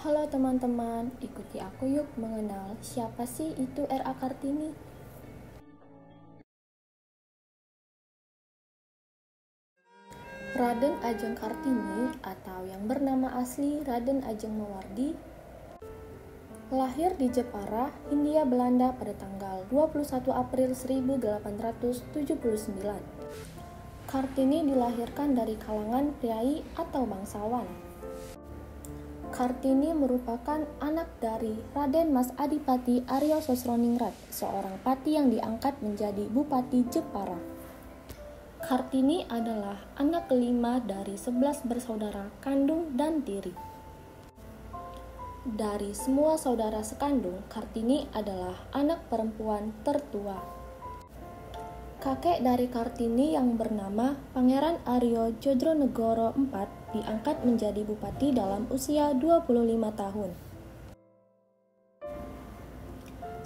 Halo teman-teman, ikuti aku yuk mengenal siapa sih itu R.A. Kartini. Raden Ajeng Kartini atau yang bernama asli Raden Ajeng Mawardi lahir di Jepara, Hindia Belanda pada tanggal 21 April 1879. Kartini dilahirkan dari kalangan priai atau bangsawan. Kartini merupakan anak dari Raden Mas Adipati Aryo Sosroningrat, seorang pati yang diangkat menjadi Bupati Jepara. Kartini adalah anak kelima dari 11 bersaudara kandung dan tiri. Dari semua saudara sekandung, Kartini adalah anak perempuan tertua. Kakek dari Kartini yang bernama Pangeran Aryo Jodronegoro IV diangkat menjadi bupati dalam usia 25 tahun.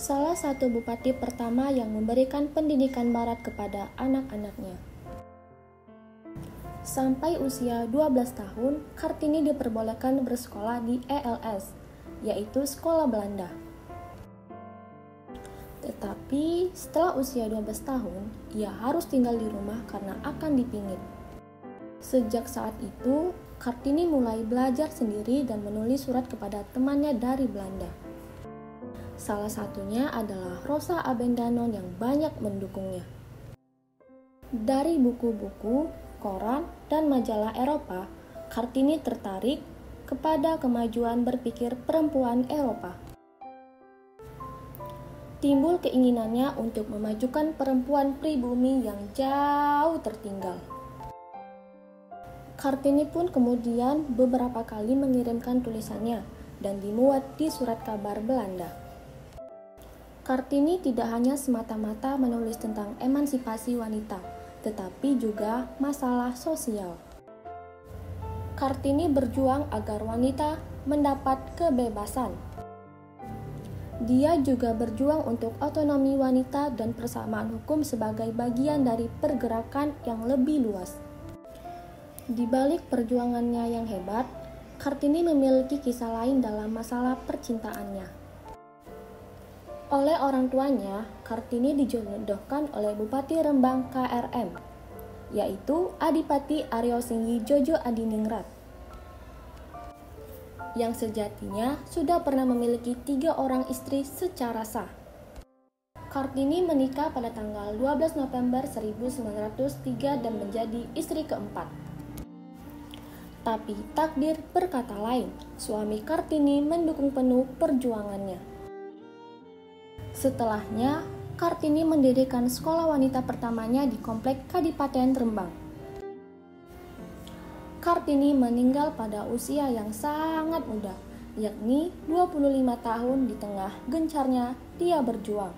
Salah satu bupati pertama yang memberikan pendidikan barat kepada anak-anaknya. Sampai usia 12 tahun, Kartini diperbolehkan bersekolah di ELS, yaitu Sekolah Belanda. Tetapi setelah usia 12 tahun, ia harus tinggal di rumah karena akan dipingit. Sejak saat itu, Kartini mulai belajar sendiri dan menulis surat kepada temannya dari Belanda. Salah satunya adalah Rosa Abendanon yang banyak mendukungnya. Dari buku-buku, koran, dan majalah Eropa, Kartini tertarik kepada kemajuan berpikir perempuan Eropa. Timbul keinginannya untuk memajukan perempuan pribumi yang jauh tertinggal. Kartini pun kemudian beberapa kali mengirimkan tulisannya dan dimuat di surat kabar Belanda. Kartini tidak hanya semata-mata menulis tentang emansipasi wanita, tetapi juga masalah sosial. Kartini berjuang agar wanita mendapat kebebasan. Dia juga berjuang untuk otonomi wanita dan persamaan hukum sebagai bagian dari pergerakan yang lebih luas. Di balik perjuangannya yang hebat, Kartini memiliki kisah lain dalam masalah percintaannya. Oleh orang tuanya, Kartini dijodohkan oleh Bupati Rembang KRM, yaitu Adipati Aryo Singgi Jojo Adiningrat, yang sejatinya sudah pernah memiliki 3 orang istri secara sah. Kartini menikah pada tanggal 12 November 1903 dan menjadi istri keempat. Tapi takdir berkata lain, suami Kartini mendukung penuh perjuangannya. Setelahnya, Kartini mendirikan sekolah wanita pertamanya di komplek Kadipaten Rembang. Kartini meninggal pada usia yang sangat muda, yakni 25 tahun di tengah gencarnya dia berjuang.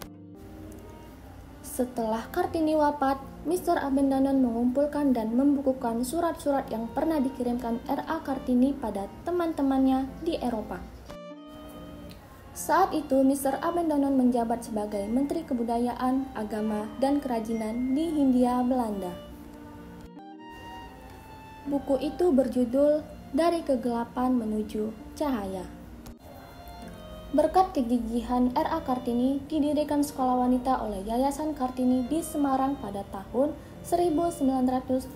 Setelah Kartini wafat, Mr. Abendanon mengumpulkan dan membukukan surat-surat yang pernah dikirimkan R.A. Kartini pada teman-temannya di Eropa. Saat itu, Mr. Abendanon menjabat sebagai Menteri Kebudayaan, Agama, dan Kerajinan di Hindia Belanda. Buku itu berjudul Dari Kegelapan Menuju Cahaya. Berkat kegigihan R.A. Kartini, didirikan sekolah wanita oleh Yayasan Kartini di Semarang pada tahun 1912.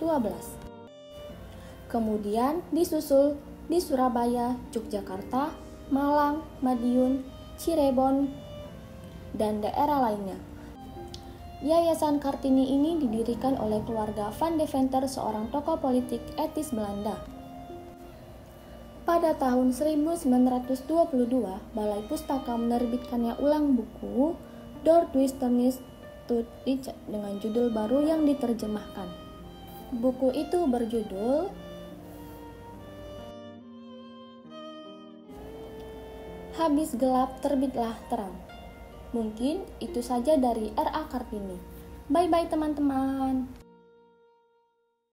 Kemudian disusul di Surabaya, Yogyakarta, Malang, Madiun, Cirebon, dan daerah lainnya. Yayasan Kartini ini didirikan oleh keluarga Van Deventer, seorang tokoh politik etis Belanda. Pada tahun 1922, Balai Pustaka menerbitkannya ulang buku Door Twisternis to Richard dengan judul baru yang diterjemahkan. Buku itu berjudul Habis Gelap Terbitlah Terang. Mungkin itu saja dari R.A. Kartini. Bye-bye teman-teman.